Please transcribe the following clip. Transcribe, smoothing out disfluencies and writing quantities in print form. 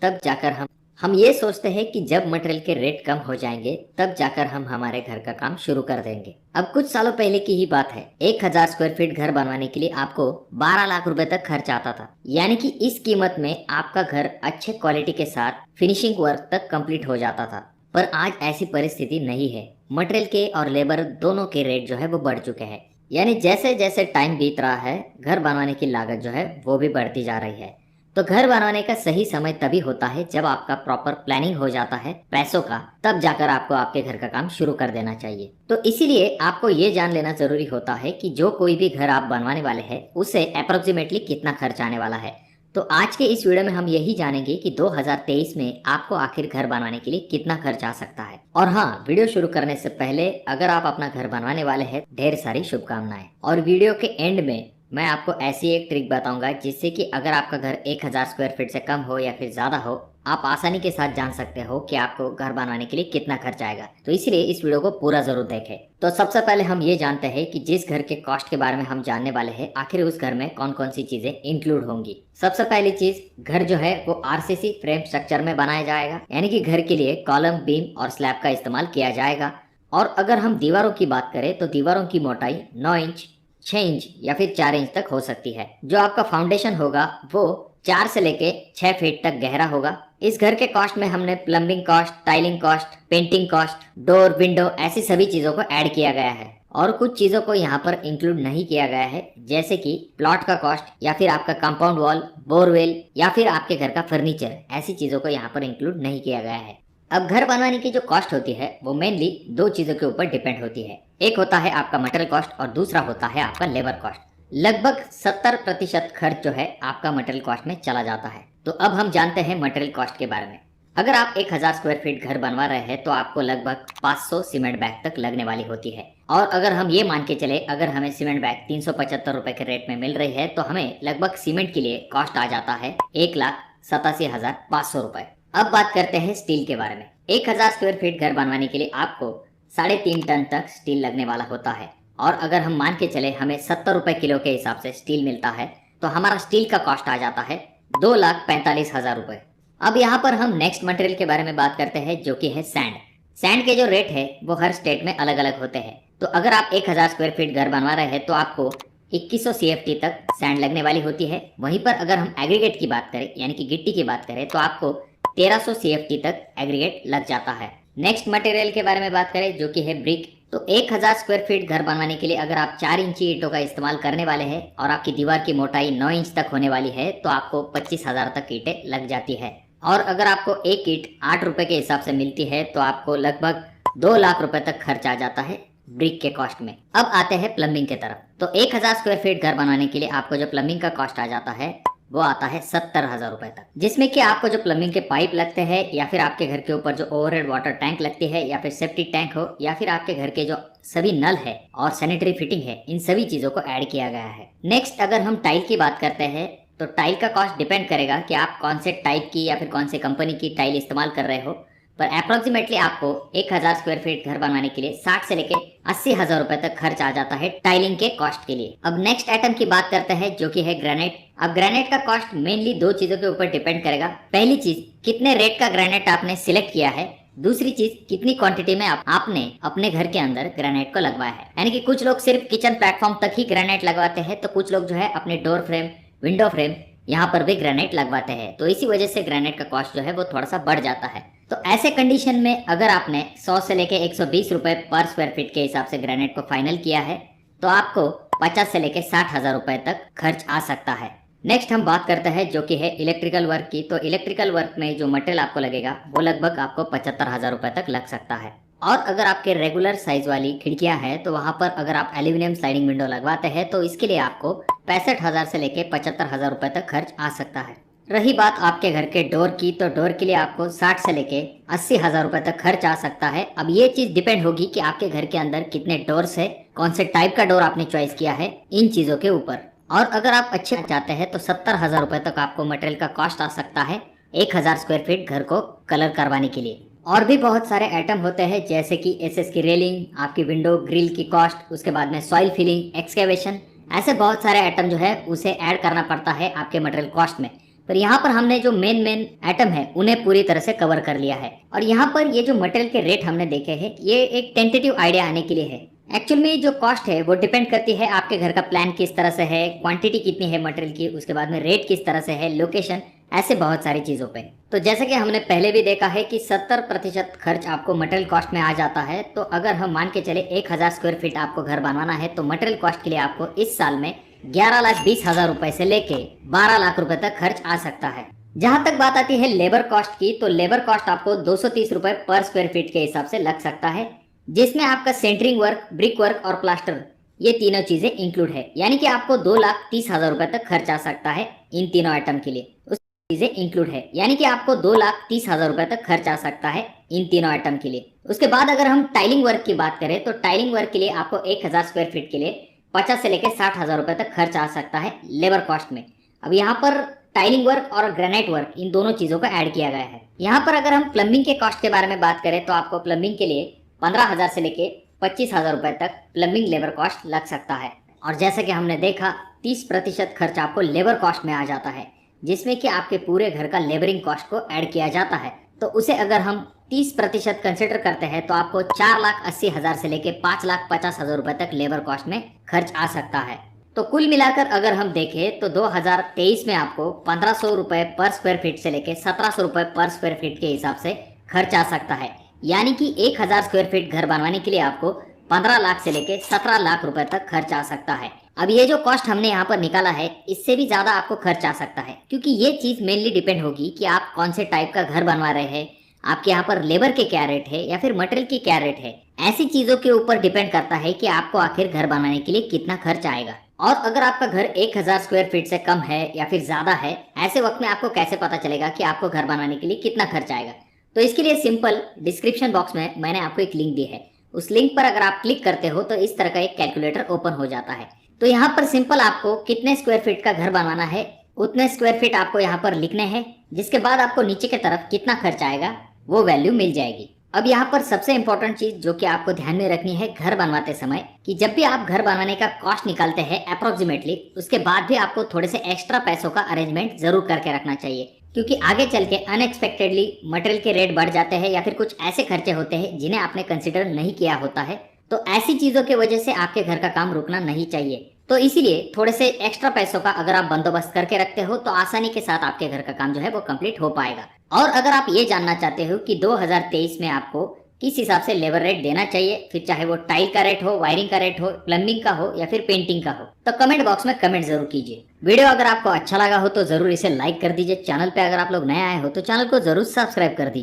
तब जाकर हम ये सोचते हैं कि जब मटेरियल के रेट कम हो जाएंगे तब जाकर हम हमारे घर का काम शुरू कर देंगे। अब कुछ सालों पहले की ही बात है, 1000 स्क्वायर फीट घर बनवाने के लिए आपको 12 लाख रुपए तक खर्च आता था। यानी कि इस कीमत में आपका घर अच्छे क्वालिटी के साथ फिनिशिंग वर्क तक कंप्लीट हो जाता था। पर आज ऐसी परिस्थिति नहीं है। मटेरियल के और लेबर दोनों के रेट जो है वो बढ़ चुके हैं। यानी जैसे जैसे टाइम बीत रहा है घर बनवाने की लागत जो है वो भी बढ़ती जा रही है। तो घर बनाने का सही समय तभी होता है जब आपका प्रॉपर प्लानिंग हो जाता है पैसों का, तब जाकर आपको आपके घर का काम शुरू कर देना चाहिए। तो इसीलिए आपको ये जान लेना जरूरी होता है कि जो कोई भी घर आप बनवाने वाले हैं उसे अप्रोक्सीमेटली कितना खर्च आने वाला है। तो आज के इस वीडियो में हम यही जानेंगे कि 2023 में आपको आखिर घर बनवाने के लिए कितना खर्च आ सकता है। और हाँ, वीडियो शुरू करने से पहले अगर आप अपना घर बनवाने वाले हैं, ढेर सारी शुभकामनाएं। और वीडियो के एंड में मैं आपको ऐसी एक ट्रिक बताऊंगा जिससे कि अगर आपका घर 1000 स्क्वायर फीट से कम हो या फिर ज्यादा हो, आप आसानी के साथ जान सकते हो कि आपको घर बनवाने के लिए कितना खर्च आएगा। तो इसलिए इस वीडियो को पूरा जरूर देखें। तो सबसे पहले हम ये जानते हैं कि जिस घर के कॉस्ट के बारे में हम जानने वाले हैं, आखिर उस घर में कौन कौन सी चीजें इंक्लूड होंगी। सबसे पहली चीज, घर जो है वो आरसीसी फ्रेम स्ट्रक्चर में बनाया जाएगा, यानी कि घर के लिए कॉलम, बीम और स्लैब का इस्तेमाल किया जाएगा। और अगर हम दीवारों की बात करें तो दीवारों की मोटाई 9 इंच, 6 इंच या फिर 4 इंच तक हो सकती है। जो आपका फाउंडेशन होगा वो 4 से लेके 6 फीट तक गहरा होगा। इस घर के कॉस्ट में हमने plumbing cost, tiling cost, painting cost, door, window ऐसी सभी चीजों को ऐड किया गया है। और कुछ चीजों को यहाँ पर इंक्लूड नहीं किया गया है, जैसे कि प्लॉट का कॉस्ट या फिर आपका कंपाउंड वॉल, बोरवेल या फिर आपके घर का फर्नीचर, ऐसी चीजों को यहाँ पर इंक्लूड नहीं किया गया है। अब घर बनवाने की जो कॉस्ट होती है वो मेनली दो चीजों के ऊपर डिपेंड होती है। एक होता है आपका मटेरियल कॉस्ट और दूसरा होता है आपका लेबर कॉस्ट। लगभग 70% खर्च जो है आपका मटेरियल कॉस्ट में चला जाता है। तो अब हम जानते हैं मटेरियल कॉस्ट के बारे में। अगर आप 1000 स्क्वायर फीट घर बनवा रहे हैं तो आपको लगभग 500 सीमेंट बैग तक लगने वाली होती है। और अगर हम ये मान के चले, अगर हमें सीमेंट बैग 375 रुपए के रेट में मिल रही है तो हमें लगभग सीमेंट के लिए कॉस्ट आ जाता है 1,87,500 रुपए। अब बात करते हैं स्टील के बारे में। 1000 स्क्वायर फीट घर बनवाने के लिए आपको 3.5 टन तक स्टील लगने वाला होता है। और अगर हम मान के चले हमें 70 रुपए किलो के हिसाब से स्टील मिलता है तो हमारा स्टील का कॉस्ट आ जाता है 2,45,000 रुपए। अब यहाँ पर हम नेक्स्ट मटेरियल के बारे में बात करते हैं, जो कि है सैंड। सैंड के जो रेट है वो हर स्टेट में अलग अलग होते हैं। तो अगर आप 1000 स्क्वायर फीट घर बनवा रहे हैं तो आपको 2100 CFT तक सैंड लगने वाली होती है। वहीं पर अगर हम एग्रीगेट की बात करें, यानी कि गिट्टी की बात करें, तो आपको 1300 CFT तक एग्रीगेट लग जाता है। नेक्स्ट मटेरियल के बारे में बात करें, जो कि है ब्रिक। तो 1000 स्क्वायर फीट घर बनवाने के लिए अगर आप 4 इंची ईंटों का इस्तेमाल करने वाले हैं और आपकी दीवार की मोटाई 9 इंच तक होने वाली है तो आपको 25,000 तक ईंटें लग जाती है। और अगर आपको एक ईंट 8 रुपए के हिसाब से मिलती है तो आपको लगभग 2 लाख रुपए तक खर्च आ जाता है ब्रिक के कॉस्ट में। अब आते हैं प्लम्बिंग के तरफ। तो 1000 स्क्वायर फीट घर बनाने के लिए आपको जो प्लम्बिंग का कॉस्ट आ जाता है वो आता है 70,000 रुपए तक, जिसमें कि आपको जो प्लम्बिंग के पाइप लगते हैं या फिर आपके घर के ऊपर जो ओवरहेड वाटर टैंक लगती है या फिर सेप्टिक टैंक हो या फिर आपके घर के जो सभी नल है और सैनिटरी फिटिंग है, इन सभी चीजों को ऐड किया गया है। नेक्स्ट अगर हम टाइल की बात करते हैं तो टाइल का कॉस्ट डिपेंड करेगा कि आप कौन से टाइप की या फिर कौन से कंपनी की टाइल इस्तेमाल कर रहे हो, पर अप्रोक्सीमेटली आपको 1000 स्क्वायर फीट घर बनाने के लिए 60 से लेके 80,000 रुपए तक खर्च आ जाता है टाइलिंग के कॉस्ट के लिए। अब नेक्स्ट आइटम की बात करते हैं, जो कि है ग्रेनाइट। अब ग्रेनाइट का कॉस्ट मेनली दो चीजों के ऊपर डिपेंड करेगा। पहली चीज, कितने रेट का ग्रेनाइट आपने सिलेक्ट किया है। दूसरी चीज, कितनी क्वांटिटी में आपने अपने घर के अंदर ग्रेनाइट को लगवाया है। यानी कि कुछ लोग सिर्फ किचन प्लेटफॉर्म तक ही ग्रेनाइट लगवाते हैं, तो कुछ लोग जो है अपने डोर फ्रेम, विंडो फ्रेम यहाँ पर भी ग्रेनाइट लगवाते हैं। तो इसी वजह से ग्रेनाइट का कॉस्ट जो है वो थोड़ा सा बढ़ जाता है। तो ऐसे कंडीशन में अगर आपने 100 से लेके 120 रुपए पर स्क्वायर फीट के हिसाब से ग्रेनाइट को फाइनल किया है तो आपको 50 से लेके 60,000 रुपए तक खर्च आ सकता है। नेक्स्ट हम बात करते हैं, जो कि है इलेक्ट्रिकल वर्क की। तो इलेक्ट्रिकल वर्क में जो मटेरियल आपको लगेगा वो लगभग आपको 75,000 रुपए तक लग सकता है। और अगर आपके रेगुलर साइज वाली खिड़कियां हैं तो वहां पर अगर आप एल्यूमिनियम स्लाइडिंग विंडो लगवाते हैं तो इसके लिए आपको 65,000 से लेके 75,000 रुपए तक खर्च आ सकता है। रही बात आपके घर के डोर की, तो डोर के लिए आपको 60 से लेके 80,000 रुपए तक खर्च आ सकता है। अब ये चीज डिपेंड होगी कि आपके घर के अंदर कितने डोर्स है, कौन से टाइप का डोर आपने चॉइस किया है, इन चीजों के ऊपर। और अगर आप अच्छे चाहते हैं तो 70,000 रुपए तक आपको मटेरियल का कॉस्ट आ सकता है 1000 स्क्वायर फीट घर को कलर करवाने के लिए। और भी बहुत सारे आइटम होते हैं, जैसे कि एसएस की रेलिंग, आपकी विंडो ग्रिल की कॉस्ट, उसके बाद में सॉइल फिलिंग, एक्सकेवेशन, ऐसे बहुत सारे आइटम जो है उसे ऐड करना पड़ता है आपके मटेरियल कॉस्ट में। पर यहाँ पर हमने जो मेन आइटम है उन्हें पूरी तरह से कवर कर लिया है। और यहाँ पर ये जो मटेरियल के रेट हमने देखे हैं ये एक टेंटेटिव आइडिया आने के लिए है। एक्चुअल में जो कॉस्ट है वो डिपेंड करती है आपके घर का प्लान किस तरह से है, क्वांटिटी कितनी है मटेरियल की, उसके बाद में रेट किस तरह से है, लोकेशन, ऐसे बहुत सारी चीजों पे। तो जैसे कि हमने पहले भी देखा है कि 70% खर्च आपको मटेरियल कॉस्ट में आ जाता है। तो अगर हम मान के चले 1000 स्क्वायर फीट आपको घर बनवाना है तो मटेरियल कॉस्ट के लिए आपको इस साल में 11,20,000 रुपए से लेके 12 लाख रुपए तक खर्च आ सकता है। जहां तक बात आती है लेबर कॉस्ट की, तो लेबर कॉस्ट आपको 230 रुपए पर स्क्वायर फीट के हिसाब से लग सकता है, जिसमें आपका सेंटरिंग वर्क, ब्रिक वर्क और प्लास्टर ये तीनों चीजें इंक्लूड है। यानी कि आपको 2,30,000 रुपए तक खर्च आ सकता है इन तीनों आइटम के लिए। उस चीजें इंक्लूड है यानी कि आपको 2,30,000 रुपए तक खर्च आ सकता है इन तीनों आइटम के लिए। उसके बाद अगर हम टाइलिंग वर्क की बात करें तो टाइलिंग वर्क के लिए आपको 1000 स्क्वायर फीट के लिए 50 से लेकर 60,000 रुपए तक खर्च आ सकता है लेबर कॉस्ट में। अब यहाँ पर टाइलिंग वर्क और ग्रेनाइट वर्क इन दोनों चीजों को ऐड किया गया है। यहाँ पर अगर हम प्लम्बिंग के कॉस्ट के बारे में बात करें तो आपको प्लम्बिंग के लिए 15,000 से लेके 25,000 रुपए तक प्लम्बिंग लेबर कॉस्ट लग सकता है। और जैसे कि हमने देखा 30% खर्च आपको लेबर कॉस्ट में आ जाता है, जिसमें कि आपके पूरे घर का लेबरिंग कॉस्ट को ऐड किया जाता है। तो उसे अगर हम 30% कंसिडर करते हैं तो आपको 4,80,000 से लेके 5,50,000 रुपए तक लेबर कॉस्ट में खर्च आ सकता है। तो कुल मिलाकर अगर हम देखें तो 2023 में आपको 1,500 रुपए पर स्क्वायर फीट से लेके 1,700 रुपए पर स्क्वायर फीट के हिसाब से खर्च आ सकता है। यानी कि 1000 स्क्वायर फीट घर बनवाने के लिए आपको 15 लाख से लेके 17 लाख रुपए तक खर्च आ सकता है। अब ये जो कॉस्ट हमने यहाँ पर निकाला है इससे भी ज्यादा आपको खर्च आ सकता है, क्योंकि ये चीज मेनली डिपेंड होगी कि आप कौन से टाइप का घर बनवा रहे हैं, आपके यहाँ पर लेबर के क्या रेट है या फिर मटेरियल की क्या रेट है। ऐसी चीजों के ऊपर डिपेंड करता है कि आपको आखिर घर बनाने के लिए कितना खर्च आएगा। और अगर आपका घर 1000 स्क्वायर फीट से कम है या फिर ज्यादा है, ऐसे वक्त में आपको कैसे पता चलेगा कि आपको घर बनाने के लिए कितना खर्च आएगा? तो इसके लिए सिंपल डिस्क्रिप्शन बॉक्स में मैंने आपको एक लिंक दी है। उस लिंक पर अगर आप क्लिक करते हो तो इस तरह का एक कैलकुलेटर ओपन हो जाता है। तो यहाँ पर सिंपल आपको कितने स्क्वायर फीट का घर बनवाना है उतने स्क्वायर फीट आपको यहाँ पर लिखने हैं, जिसके बाद आपको नीचे की तरफ कितना खर्च आएगा वो वैल्यू मिल जाएगी। अब यहाँ पर सबसे इंपॉर्टेंट चीज जो कि आपको ध्यान में रखनी है घर बनवाते समय, कि जब भी आप घर बनवाने का कॉस्ट निकालते हैं अप्रोक्सीमेटली, उसके बाद भी आपको थोड़े से एक्स्ट्रा पैसों का अरेंजमेंट जरूर करके रखना चाहिए, क्योंकि आगे चल के अनएक्सपेक्टेडली मटेरियल के रेट बढ़ जाते हैं या फिर कुछ ऐसे खर्चे होते हैं जिन्हें आपने कंसिडर नहीं किया होता है। तो ऐसी चीजों की वजह से आपके घर का काम रुकना नहीं चाहिए। तो इसीलिए थोड़े से एक्स्ट्रा पैसों का अगर आप बंदोबस्त करके रखते हो तो आसानी के साथ आपके घर का काम जो है वो कंप्लीट हो पाएगा। और अगर आप ये जानना चाहते हो कि 2023 में आपको किस हिसाब से लेबर रेट देना चाहिए, फिर चाहे वो टाइल का रेट हो, वायरिंग का रेट हो, प्लम्बिंग का हो या फिर पेंटिंग का हो, तो कमेंट बॉक्स में कमेंट जरूर कीजिए। वीडियो अगर आपको अच्छा लगा हो तो जरूर इसे लाइक कर दीजिए। चैनल पे अगर आप लोग नए आए हो तो चैनल को जरूर सब्सक्राइब कर दीजिए।